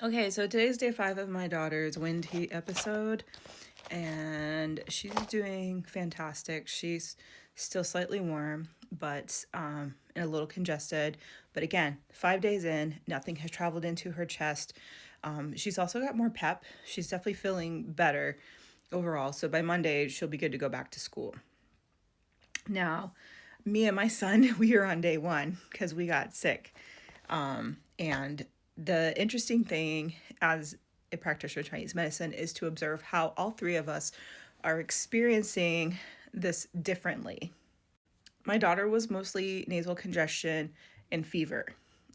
Okay, so today's day 5 of my daughter's wind heat episode, and she's doing fantastic. She's still slightly warm, but and a little congested. But again, 5 days in, nothing has traveled into her chest. She's also got more pep. She's definitely feeling better overall. So by Monday, she'll be good to go back to school. Now, me and my son, we are on day 1 because we got sick. And the interesting thing as a practitioner of Chinese medicine is to observe how all 3 of us are experiencing this differently. My daughter was mostly nasal congestion and fever,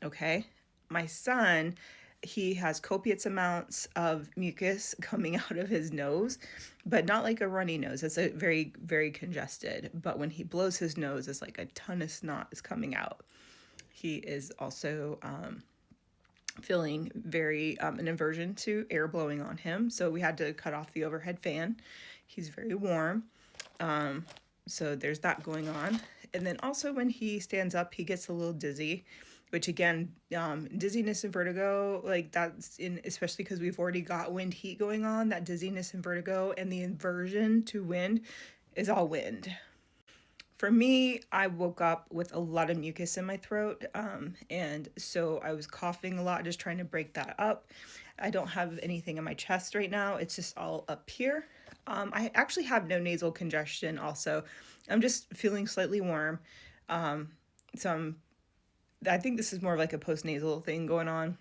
okay? My son, he has copious amounts of mucus coming out of his nose, but not like a runny nose. It's a very, very congested. But when he blows his nose, it's like a ton of snot is coming out. He is also feeling very an aversion to air blowing on him, so we had to cut off the overhead fan. He's very warm, so there's that going on. And then also when he stands up, he gets a little dizzy, which again, dizziness and vertigo, like that's in, especially because we've already got wind heat going on, that dizziness and vertigo and the aversion to wind is all wind. For me, I woke up with a lot of mucus in my throat, and so I was coughing a lot, just trying to break that up. I don't have anything in my chest right now. It's just all up here. I actually have no nasal congestion also. I'm just feeling slightly warm. So I think this is more of like a postnasal thing going on.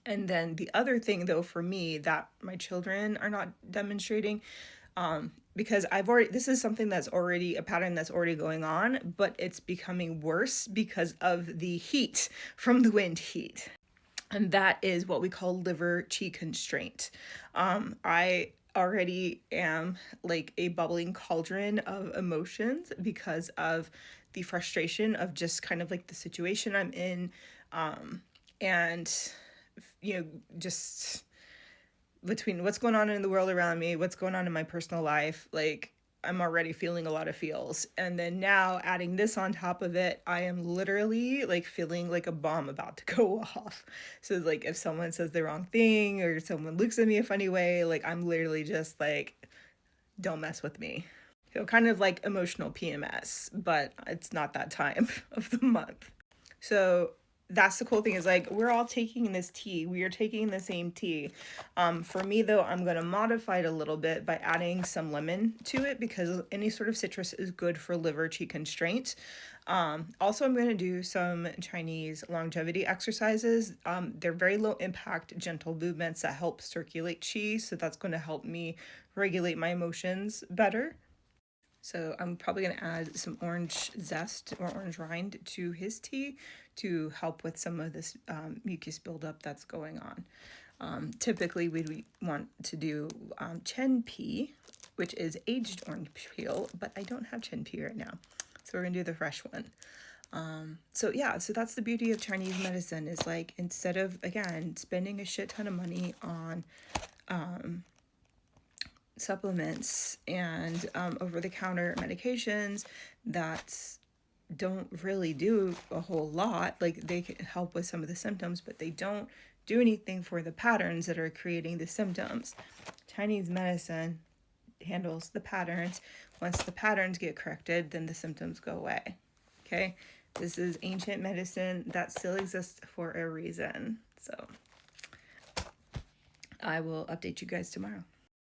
And then the other thing, though, for me that my children are not demonstrating, because this is something that's already a pattern that's already going on, but it's becoming worse because of the heat from the wind heat. And that is what we call liver qi constraint. I already am like a bubbling cauldron of emotions because of the frustration of just kind of like the situation I'm in. And, just between what's going on in the world around me, what's going on in my personal life, like I'm already feeling a lot of feels. And then now adding this on top of it, I am literally like feeling like a bomb about to go off. So like if someone says the wrong thing or someone looks at me a funny way, like I'm literally just like, don't mess with me. So kind of like emotional PMS, but it's not that time of the month. So that's the cool thing is like we're all taking this tea. We are taking the same tea. For me though, I'm going to modify it a little bit by adding some lemon to it because any sort of citrus is good for liver qi constraint. Also, I'm going to do some Chinese longevity exercises. They're very low impact, gentle movements that help circulate qi. So that's going to help me regulate my emotions better. So I'm probably going to add some orange zest or orange rind to his tea to help with some of this mucus buildup that's going on. Typically, we want to do chen pea, which is aged orange peel, but I don't have chen pea right now. So we're going to do the fresh one. So that's the beauty of Chinese medicine is like instead of, again, spending a shit ton of money on supplements and over-the-counter medications that don't really do a whole lot. Like they can help with some of the symptoms, but they don't do anything for the patterns that are creating the symptoms. Chinese medicine handles the patterns. Once the patterns get corrected, then the symptoms go away. Okay? This is ancient medicine that still exists for a reason. So I will update you guys tomorrow.